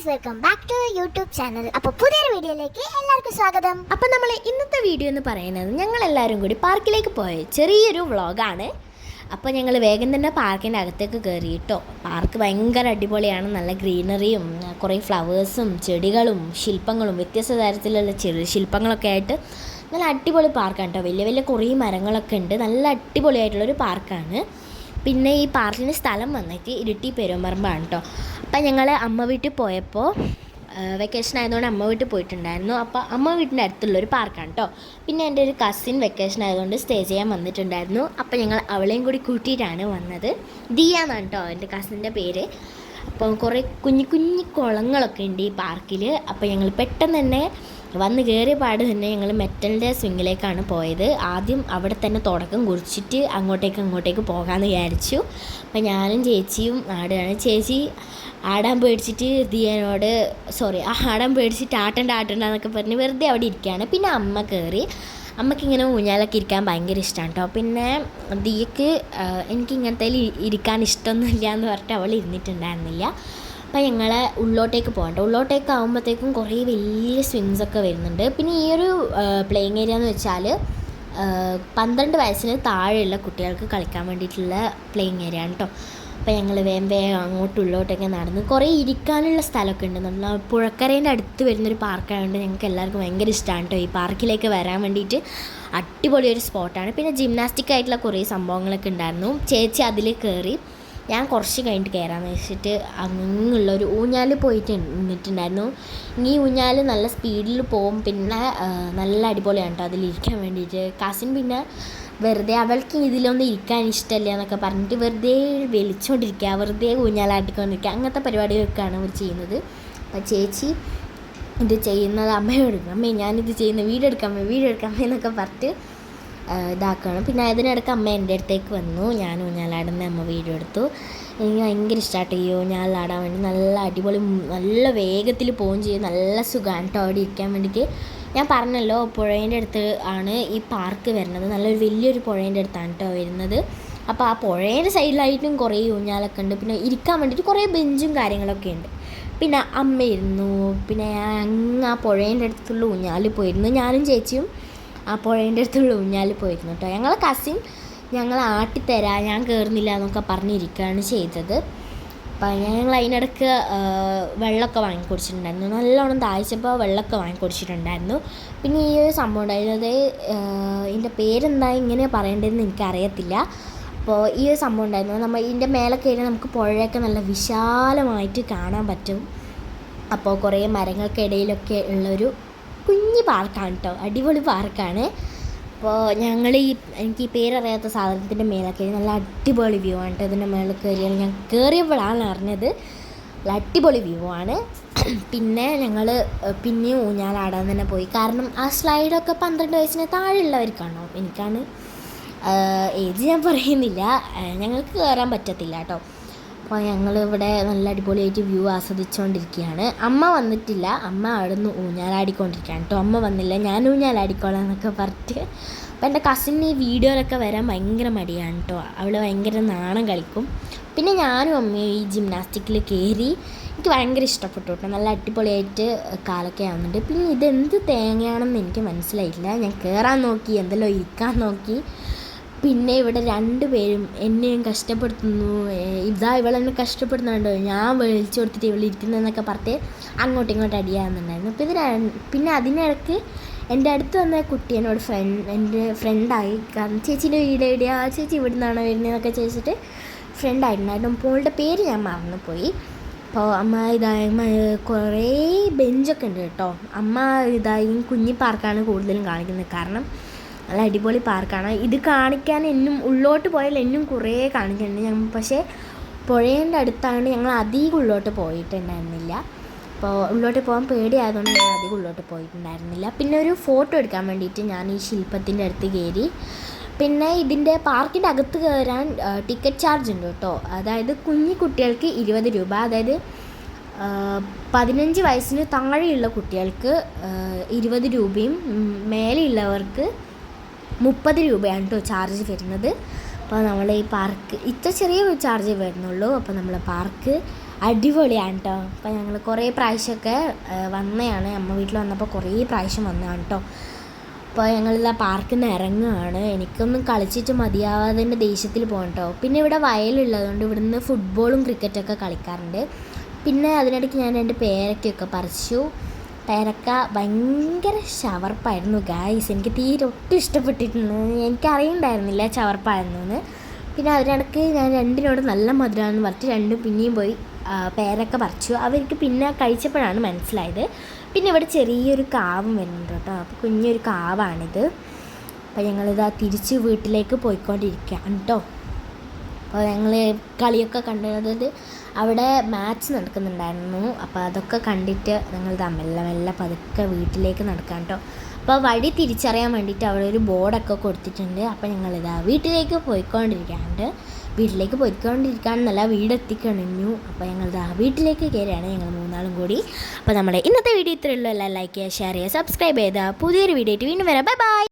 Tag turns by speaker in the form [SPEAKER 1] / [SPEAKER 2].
[SPEAKER 1] Guys, welcome back to YouTube channel. അപ്പോൾ പുതിയൊരു വീഡിയോയിലേക്ക് എല്ലാവർക്കും സ്വാഗതം.
[SPEAKER 2] അപ്പോൾ നമ്മൾ ഇന്നത്തെ വീഡിയോ എന്ന് പറയുന്നത് ഞങ്ങളെല്ലാവരും കൂടി പാർക്കിലേക്ക് പോയ ചെറിയൊരു വ്ളോഗാണ്. അപ്പോൾ ഞങ്ങൾ വേഗം തന്നെ പാർക്കിൻ്റെ അകത്തേക്ക് കയറിയിട്ടോ. പാർക്ക് ഭയങ്കര അടിപൊളിയാണ്. നല്ല ഗ്രീനറിയും കുറേ ഫ്ലവേഴ്സും ചെടികളും ശില്പങ്ങളും വ്യത്യസ്ത തരത്തിലുള്ള ചെറിയ ശില്പങ്ങളൊക്കെ ആയിട്ട് നല്ല അടിപൊളി പാർക്കാണ് കേട്ടോ. വലിയ വലിയ കുറേ മരങ്ങളൊക്കെ ഉണ്ട്. നല്ല അടിപൊളിയായിട്ടുള്ളൊരു പാർക്കാണ്. പിന്നെ ഈ പാർക്കിന് സ്ഥലം വന്നിട്ട് ഇരിട്ടി പെരുമ്പറമ്പാണ് കേട്ടോ. അപ്പം ഞങ്ങൾ അമ്മ വീട്ടിൽ പോയപ്പോൾ വെക്കേഷൻ ആയതുകൊണ്ട് അമ്മ വീട്ടിൽ പോയിട്ടുണ്ടായിരുന്നു. അപ്പോൾ അമ്മ വീട്ടിൻ്റെ അടുത്തുള്ളൊരു പാർക്കാണ് കേട്ടോ. പിന്നെ എൻ്റെ ഒരു കസിൻ വെക്കേഷൻ ആയതുകൊണ്ട് സ്റ്റേ ചെയ്യാൻ വന്നിട്ടുണ്ടായിരുന്നു. അപ്പോൾ ഞങ്ങൾ അവളെയും കൂടി കൂട്ടിയിട്ടാണ് വന്നത്. ദിയ എന്നാണ് കേട്ടോ എൻ്റെ കസിൻ്റെ പേര്. അപ്പോൾ കുറേ കുഞ്ഞു കുഞ്ഞു കുളങ്ങളൊക്കെ ഉണ്ട് ഈ പാർക്കിൽ. അപ്പോൾ ഞങ്ങൾ പെട്ടെന്ന് തന്നെ വന്ന് കയറിയ പാട് തന്നെ ഞങ്ങൾ മെറ്റലിൻ്റെ സ്വിങ്ങിലേക്കാണ് പോയത്. ആദ്യം അവിടെ തന്നെ തുടക്കം കുറിച്ചിട്ട് അങ്ങോട്ടേക്ക് പോകാമെന്ന് വിചാരിച്ചു. അപ്പം ഞാനും ചേച്ചിയും ആടുകയാണ്. ചേച്ചി ആടാൻ പേടിച്ചിട്ട് ദിയനോട് ആടാൻ പേടിച്ചിട്ട് ആട്ടണ്ടെന്നൊക്കെ പറഞ്ഞ് വെറുതെ അവിടെ ഇരിക്കുകയാണ്. പിന്നെ അമ്മ കയറി. അമ്മയ്ക്കിങ്ങനെ ഊഞ്ഞാലൊക്കെ ഇരിക്കാൻ ഭയങ്കര ഇഷ്ടമാണ് കേട്ടോ. പിന്നെ ദിയക്ക് എനിക്ക് ഇങ്ങനത്തെ ഇരിക്കാൻ ഇഷ്ടമൊന്നുമില്ല എന്ന് പറഞ്ഞിട്ട് അവൾ ഇരുന്നിട്ടുണ്ടായിരുന്നില്ല. അപ്പോൾ ഞങ്ങൾ ഉള്ളോട്ടേക്ക് പോകണ്ട. ഉള്ളോട്ടേക്ക് ആകുമ്പോഴത്തേക്കും കുറേ വലിയ സ്വിങ്സൊക്കെ വരുന്നുണ്ട്. പിന്നെ ഈ ഒരു പ്ലേയിങ് ഏരിയ എന്ന് വെച്ചാൽ 12 വയസ്സിന് താഴെയുള്ള കുട്ടികൾക്ക് കളിക്കാൻ വേണ്ടിയിട്ടുള്ള പ്ലേയിങ് ഏരിയ ആണ് കേട്ടോ. അപ്പോൾ ഞങ്ങൾ വേഗം അങ്ങോട്ടും ഉള്ളോട്ടൊക്കെ നടന്ന് കുറേ ഇരിക്കാനുള്ള സ്ഥലമൊക്കെ ഉണ്ട്. നമ്മൾ പുഴക്കരേൻ്റെ അടുത്ത് വരുന്നൊരു പാർക്കായതുകൊണ്ട് ഞങ്ങൾക്ക് എല്ലാവർക്കും ഭയങ്കര ഇഷ്ടമാണ് കേട്ടോ. ഈ പാർക്കിലേക്ക് വരാൻ വേണ്ടിയിട്ട് അടിപൊളി ഒരു സ്പോട്ടാണ്. പിന്നെ ജിംനാസ്റ്റിക് ആയിട്ടുള്ള കുറേ സംഭവങ്ങളൊക്കെ ഉണ്ടായിരുന്നു. ചേച്ചി അതിൽ കയറി. ഞാൻ കുറച്ച് കഴിഞ്ഞിട്ട് കയറാമെന്ന് വെച്ചിട്ട് അങ്ങുള്ളൊരു ഊഞ്ഞാൽ പോയിട്ട് നിന്നിട്ടുണ്ടായിരുന്നു. ഈ ഊഞ്ഞാൽ നല്ല സ്പീഡിൽ പോകും. പിന്നെ നല്ല അടിപൊളിയാണ് കേട്ടോ അതിലിരിക്കാൻ വേണ്ടിയിട്ട്. കസിൻ പിന്നെ വെറുതെ അവൾക്ക് ഇതിലൊന്നും ഇരിക്കാൻ ഇഷ്ടമല്ല എന്നൊക്കെ പറഞ്ഞിട്ട് വെറുതെ വലിച്ചുകൊണ്ടിരിക്കുക, വെറുതെ ഊഞ്ഞാലാട്ടിക്കൊണ്ടിരിക്കുക, അങ്ങനത്തെ പരിപാടികളൊക്കെയാണ് അവർ ചെയ്യുന്നത്. അപ്പം ചേച്ചി ഇത് ചെയ്യുന്നത് അമ്മയോട്, അമ്മേ ഞാനിത് ചെയ്യുന്ന വീഡിയോ എടുക്കാമേ എന്നൊക്കെ പറഞ്ഞിട്ട് ഇതാക്കണം. പിന്നെ അതിനിടയ്ക്ക് അമ്മ എൻ്റെ അടുത്തേക്ക് വന്നു. ഞാൻ ഊഞ്ഞാലാടുന്ന അമ്മ വീഡിയോ എടുത്തു. എനിക്ക് ഭയങ്കര ഇഷ്ടമായിട്ട് ഈ ഊഞ്ഞാലാടാൻ വേണ്ടി. നല്ല അടിപൊളി, നല്ല വേഗത്തിൽ പോവുകയും ചെയ്യും. നല്ല സുഖമാണ് കേട്ടോ അവിടെ ഇരിക്കാൻ വേണ്ടിയിട്ട്. ഞാൻ പറഞ്ഞല്ലോ പുഴേൻ്റെ അടുത്ത് ആണ് ഈ പാർക്ക് വരുന്നത്. നല്ലൊരു വലിയൊരു പുഴേൻ്റെ അടുത്താണ് കേട്ടോ വരുന്നത്. അപ്പോൾ ആ പുഴേൻ്റെ സൈഡിലായിട്ടും കുറേ ഊഞ്ഞാലൊക്കെ ഉണ്ട്. പിന്നെ ഇരിക്കാൻ വേണ്ടിയിട്ട് കുറേ ബെഞ്ചും കാര്യങ്ങളൊക്കെ ഉണ്ട്. പിന്നെ അമ്മ ഇരുന്നു. പിന്നെ അങ്ങ് ആ പുഴേൻ്റെ അടുത്തുള്ള ഊഞ്ഞാലിൽ പോയിരുന്നു. ഞാനും ചേച്ചിയും ആ പുഴേൻ്റെ അടുത്തുള്ള ഊഞ്ഞാൽ പോയിരുന്നു കേട്ടോ. ഞങ്ങളെ കസിൻ ഞങ്ങൾ ആട്ടിത്തരാം, ഞാൻ കയറുന്നില്ല എന്നൊക്കെ പറഞ്ഞിരിക്കുകയാണ് ചെയ്തത്. അപ്പം ഞങ്ങൾ അതിനിടയ്ക്ക് വെള്ളമൊക്കെ വാങ്ങിക്കൊടിച്ചിട്ടുണ്ടായിരുന്നു. നല്ലോണം ദാഹിച്ചപ്പോൾ വെള്ളമൊക്കെ വാങ്ങിക്കൊടിച്ചിട്ടുണ്ടായിരുന്നു. പിന്നെ ഈ ഒരു സംഭവം ഉണ്ടായിരുന്നത് ഇതിൻ്റെ പേരെന്താ ഇങ്ങനെ പറയേണ്ടതെന്ന് എനിക്കറിയത്തില്ല. അപ്പോൾ ഈ ഒരു സംഭവം ഉണ്ടായിരുന്നു. നമ്മൾ ഇതിൻ്റെ മേലെ കയറി നമുക്ക് പുഴയൊക്കെ നല്ല വിശാലമായിട്ട് കാണാൻ പറ്റും. അപ്പോൾ കുറേ മരങ്ങൾക്കിടയിലൊക്കെ ഉള്ളൊരു കുഞ്ഞി പാർക്കാണ് കേട്ടോ. അടിപൊളി പാർക്കാണ്. അപ്പോൾ എനിക്ക് ഈ പേരറിയാത്ത സാധനത്തിൻ്റെ മേലെ കയറി നല്ല അടിപൊളി വ്യൂ ആണ് കേട്ടോ. ഇതിൻ്റെ മേലെ കയറിയാണ് ഞാൻ കയറിയപ്പോഴാണ് അറിഞ്ഞത്. നല്ല അടിപൊളി വ്യൂ ആണ്. പിന്നെ ഞങ്ങൾ പിന്നെയും ഊഞ്ഞാലാടാൻ തന്നെ പോയി. കാരണം ആ സ്ലൈഡൊക്കെ 12 വയസ്സിന് താഴെയുള്ളവർക്കാണോ, എനിക്കാണ് ഏജ് ഞാൻ പറയുന്നില്ല. ഞങ്ങൾക്ക് കയറാൻ പറ്റത്തില്ല കേട്ടോ. അപ്പോൾ ഞങ്ങളിവിടെ നല്ല അടിപൊളിയായിട്ട് വ്യൂ ആസ്വദിച്ചുകൊണ്ടിരിക്കുകയാണ്. അമ്മ വന്നിട്ടില്ല. അമ്മ അവിടെ നിന്ന് ഊഞ്ഞാലാടിക്കൊണ്ടിരിക്കുകയാണ് കേട്ടോ. അമ്മ വന്നില്ല, ഞാൻ ഊഞ്ഞാലാടിക്കോളാം എന്നൊക്കെ പറഞ്ഞിട്ട്. അപ്പോൾ എൻ്റെ കസിന് ഈ വീഡിയോയിലൊക്കെ വരാൻ ഭയങ്കര മടിയാണ് കേട്ടോ. അവൾ ഭയങ്കര നാണം കളിക്കും. പിന്നെ ഞാനും അമ്മയും ഈ ജിംനാസ്റ്റിക്കിൽ കയറി. എനിക്ക് ഭയങ്കര ഇഷ്ടപ്പെട്ടു കേട്ടോ. നല്ല അടിപൊളിയായിട്ട് കാലൊക്കെ ആവുന്നുണ്ട്. പിന്നെ ഇതെന്ത് തേങ്ങയാണെന്ന് എനിക്ക് മനസ്സിലായില്ല. ഞാൻ കയറാൻ നോക്കി, എന്തെല്ലോ ഇരിക്കാൻ നോക്കി. പിന്നെ ഇവിടെ 2 പേരും എന്നെയും കഷ്ടപ്പെടുത്തുന്നു. ഇവളെന്നെ കഷ്ടപ്പെടുന്നുണ്ടോ, ഞാൻ വിളിച്ചു കൊടുത്തിട്ട് ഇവളിരിക്കുന്നതെന്നൊക്കെ പറഞ്ഞ് അങ്ങോട്ടും ഇങ്ങോട്ടും അടിയാകുന്നുണ്ടായിരുന്നു. പിന്നെ അതിനിടയ്ക്ക് എൻ്റെ അടുത്ത് വന്ന കുട്ടി എന്നോട് എൻ്റെ ഫ്രണ്ടായി. കാരണം ചേച്ചീൻ്റെ വീട് എവിടെയാ, ചേച്ചി ഇവിടെ നിന്നാണോ വരുന്നതെന്നൊക്കെ ചോദിച്ചിട്ട് ഫ്രണ്ടായിട്ടുണ്ടായിരുന്നു. അപ്പോൾ അവളുടെ പേര് ഞാൻ മറന്നുപോയി. അപ്പോൾ അമ്മ കുറേ ബെഞ്ചൊക്കെ ഉണ്ട് കേട്ടോ. അമ്മ കുഞ്ഞി പാർക്കാണ് കൂടുതലും കാണിക്കുന്നത്. കാരണം നല്ല അടിപൊളി പാർക്കാണ്. ഇത് കാണിക്കാൻ ഉള്ളോട്ട് പോയാൽ കുറേ കാണിക്കുന്നുണ്ട്. പക്ഷേ പുഴേൻ്റെ അടുത്താണ്. ഞങ്ങൾ അധികം ഉള്ളോട്ട് പോയിട്ടുണ്ടായിരുന്നില്ല. അപ്പോൾ ഉള്ളോട്ട് പോകാൻ പേടിയായതുകൊണ്ട് ഞാൻ അധികം ഉള്ളോട്ട് പോയിട്ടുണ്ടായിരുന്നില്ല. പിന്നെ ഒരു ഫോട്ടോ എടുക്കാൻ വേണ്ടിയിട്ട് ഞാൻ ഈ ശില്പത്തിൻ്റെ അടുത്ത് കയറി. പിന്നെ ഇതിൻ്റെ പാർക്കിൻ്റെ അകത്ത് കയറാൻ ടിക്കറ്റ് ചാർജ് ഉണ്ട് കേട്ടോ. അതായത് കുഞ്ഞു കുട്ടികൾക്ക് 20 രൂപ, അതായത് 15 വയസ്സിന് താഴെയുള്ള കുട്ടികൾക്ക് 20 രൂപയും മേലെയുള്ളവർക്ക് 30 രൂപയാണ് കേട്ടോ ചാർജ് വരുന്നത്. അപ്പോൾ നമ്മൾ ഈ പാർക്ക് ഇത്ര ചെറിയ ചാർജ് വരുന്നുള്ളൂ. അപ്പോൾ നമ്മൾ പാർക്ക് അടിപൊളിയാണ് കേട്ടോ. അപ്പോൾ ഞങ്ങൾ കുറേ പ്രാവശ്യമൊക്കെ വന്നതാണ്, അമ്മ വീട്ടിൽ വന്നപ്പോൾ കുറേ പ്രാവശ്യം വന്നതാണ് കേട്ടോ. അപ്പോൾ ഞങ്ങളിതാ പാർക്കിൽ നിന്ന് ഇറങ്ങുകയാണ്. എനിക്കൊന്നും കളിച്ചിട്ട് മതിയാവാതിൻ്റെ ദേഷ്യത്തിൽ പോകണം കേട്ടോ. പിന്നെ ഇവിടെ വയലുള്ളതുകൊണ്ട് ഇവിടുന്ന് ഫുട്ബോളും ക്രിക്കറ്റൊക്കെ കളിക്കാറുണ്ട്. പിന്നെ അതിനിടയ്ക്ക് ഞാൻ എൻ്റെ പേരയ്ക്കൊക്കെ പറിച്ചു. പേരക്ക ഭയങ്കര ചവർപ്പായിരുന്നു ഗായ്സ്, എനിക്ക് തീരെ ഒട്ടും ഇഷ്ടപ്പെട്ടിട്ടുണ്ട്. എനിക്കറിയണ്ടായിരുന്നില്ല ചവർപ്പായിരുന്നു എന്ന്. പിന്നെ അതിനിടയ്ക്ക് ഞാൻ രണ്ടിനോട് നല്ല മധുരമാണെന്ന് പറഞ്ഞിട്ട് രണ്ടും പിന്നെയും പോയി പേരക്ക പറിച്ചു. അവർക്ക് പിന്നെ കഴിച്ചപ്പോഴാണ് മനസ്സിലായത്. പിന്നെ ഇവിടെ ചെറിയൊരു കാവും വരുന്നുണ്ട് കേട്ടോ. അപ്പോൾ കുഞ്ഞൊരു കാവാണിത്. അപ്പോൾ ഞങ്ങളിതാ തിരിച്ച് വീട്ടിലേക്ക് പോയിക്കൊണ്ടിരിക്കുകയാണ് കേട്ടോ. അപ്പോൾ ഞങ്ങൾ കളിയൊക്കെ കണ്ടത് അവിടെ മാച്ച് നടക്കുന്നുണ്ടായിരുന്നു. അപ്പോൾ അതൊക്കെ കണ്ടിട്ട് ഞങ്ങളിതാ മെല്ലെ മെല്ലെ പതുക്കെ വീട്ടിലേക്ക് നടക്കാം കേട്ടോ. അപ്പോൾ വഴി തിരിച്ചറിയാൻ വേണ്ടിയിട്ട് അവിടെ ഒരു ബോർഡൊക്കെ കൊടുത്തിട്ടുണ്ട്. അപ്പോൾ ഞങ്ങളിതാ വീട്ടിലേക്ക് പോയിക്കൊണ്ടിരിക്കുകയാണെന്നല്ല, വീടെത്തിക്കഴിഞ്ഞു. അപ്പോൾ ഞങ്ങളിതാ വീട്ടിലേക്ക് കയറിയാണ് ഞങ്ങൾ മൂന്നാളും കൂടി. അപ്പോൾ നമ്മുടെ ഇന്നത്തെ വീഡിയോ ഇത്രയേ ഉള്ളൂ. എല്ലാം ലൈക്ക് ചെയ്യുക, ഷെയർ ചെയ്യുക, സബ്സ്ക്രൈബ് ചെയ്യുക. പുതിയൊരു വീഡിയോ ആയിട്ട് വീണ്ടും വരാം. Bye bye.